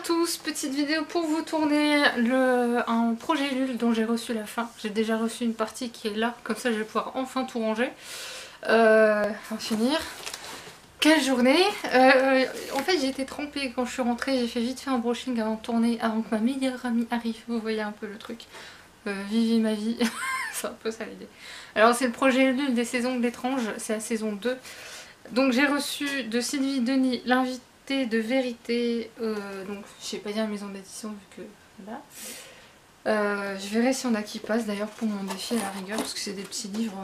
tous, petite vidéo pour vous tourner un projet Ulule dont j'ai reçu la fin. J'ai déjà reçu une partie qui est là, comme ça je vais pouvoir enfin tout ranger. Enfin finir. Quelle journée. En fait j'ai été trempée quand je suis rentrée, j'ai fait vite fait un brushing avant de tourner, avant que ma meilleure amie arrive. Vous voyez un peu le truc. Vivez ma vie, c'est un peu ça l'idée. Alors c'est le projet Ulule des saisons de l'étrange, c'est la saison 2. Donc j'ai reçu de Sylvie Denis l'invité de vérité, donc je sais pas dire maison d'édition vu que voilà. Je verrai si on a qui passe d'ailleurs pour mon défi à la rigueur parce que c'est des petits livres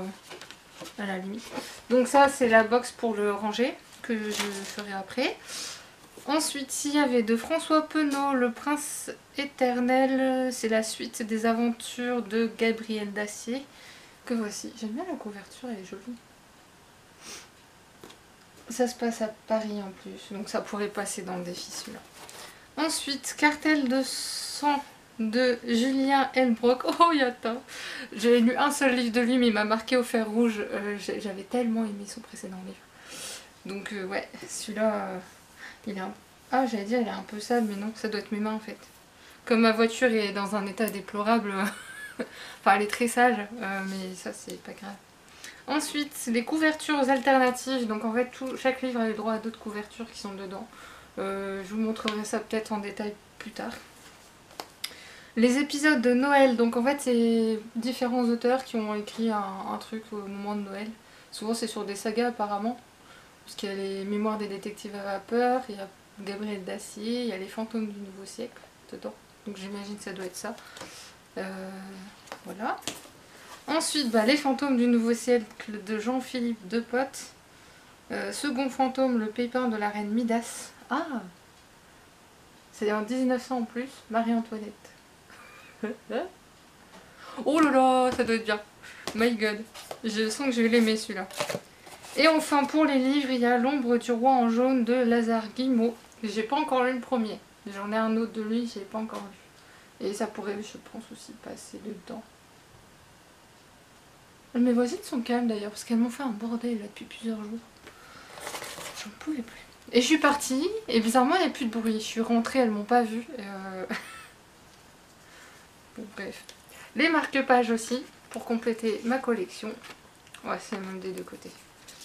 à la limite. Donc ça c'est la box pour le ranger que je ferai après. Ensuite il y avait de François Penaud, Le Prince éternel, c'est la suite des aventures de Gabriel Dacier que voici. J'aime bien la couverture, elle est jolie. Ça se passe à Paris en plus, donc ça pourrait passer dans le défi celui-là. Ensuite, Cartel de sang de Julien Elbrock. Oh Yata. J'ai lu un seul livre de lui mais il m'a marqué au fer rouge. J'avais tellement aimé son précédent livre. Donc ouais, celui-là, il est un... Ah j'allais dire il est un peu sale mais non, ça doit être mes mains en fait. Comme ma voiture est dans un état déplorable, enfin elle est très sale, mais ça c'est pas grave. Ensuite, les couvertures alternatives. Donc en fait, chaque livre a le droit à d'autres couvertures qui sont dedans. Je vous montrerai ça peut-être en détail plus tard. Les épisodes de Noël. Donc en fait, c'est différents auteurs qui ont écrit un truc au moment de Noël. Souvent, c'est sur des sagas apparemment. Parce qu'il y a les Mémoires des détectives à vapeur, il y a Gabriel Dacier, il y a les Fantômes du Nouveau Siècle dedans. Donc j'imagine que ça doit être ça. Voilà. Ensuite, les fantômes du Nouveau Siècle de Jean-Philippe Depotte. Second fantôme, le pépin de la reine Midas. Ah, c'est en 1900 en plus, Marie-Antoinette. Oh là là, ça doit être bien. My god, je sens que je vais l'aimer celui-là. Et enfin, pour les livres, il y a L'ombre du roi en jaune de Lazare Guillemot. J'ai pas encore lu le premier. J'en ai un autre de lui, je l'ai pas encore lu. Et ça pourrait, je pense, aussi passer dedans. Mes voisines sont calmes d'ailleurs parce qu'elles m'ont fait un bordel là depuis plusieurs jours. J'en pouvais plus. Et je suis partie et bizarrement il n'y a plus de bruit. Je suis rentrée, elles m'ont pas vue. Bon, bref. Les marque-pages aussi pour compléter ma collection. Ouais, c'est le même des deux côtés.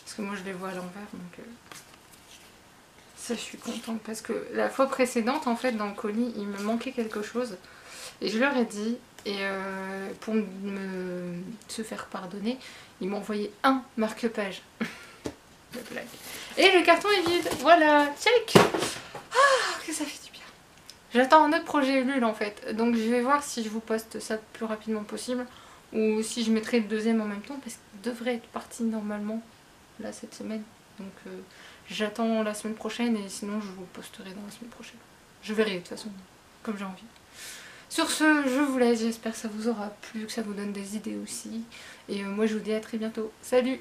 Parce que moi je les vois à l'envers donc ça je suis contente parce que la fois précédente en fait dans le colis il me manquait quelque chose. Et je leur ai dit, et pour se faire pardonner, ils m'ont envoyé un marque-page. La blague. Et le carton est vide, voilà, check. Ah, que ça fait du bien. J'attends un autre projet Ulule en fait, donc je vais voir si je vous poste ça le plus rapidement possible, ou si je mettrai le deuxième en même temps, parce qu'il devrait être parti normalement, là, cette semaine. Donc j'attends la semaine prochaine, et sinon je vous posterai dans la semaine prochaine. Je verrai de toute façon, comme j'ai envie. Sur ce, je vous laisse, j'espère que ça vous aura plu, que ça vous donne des idées aussi. Et moi je vous dis à très bientôt. Salut!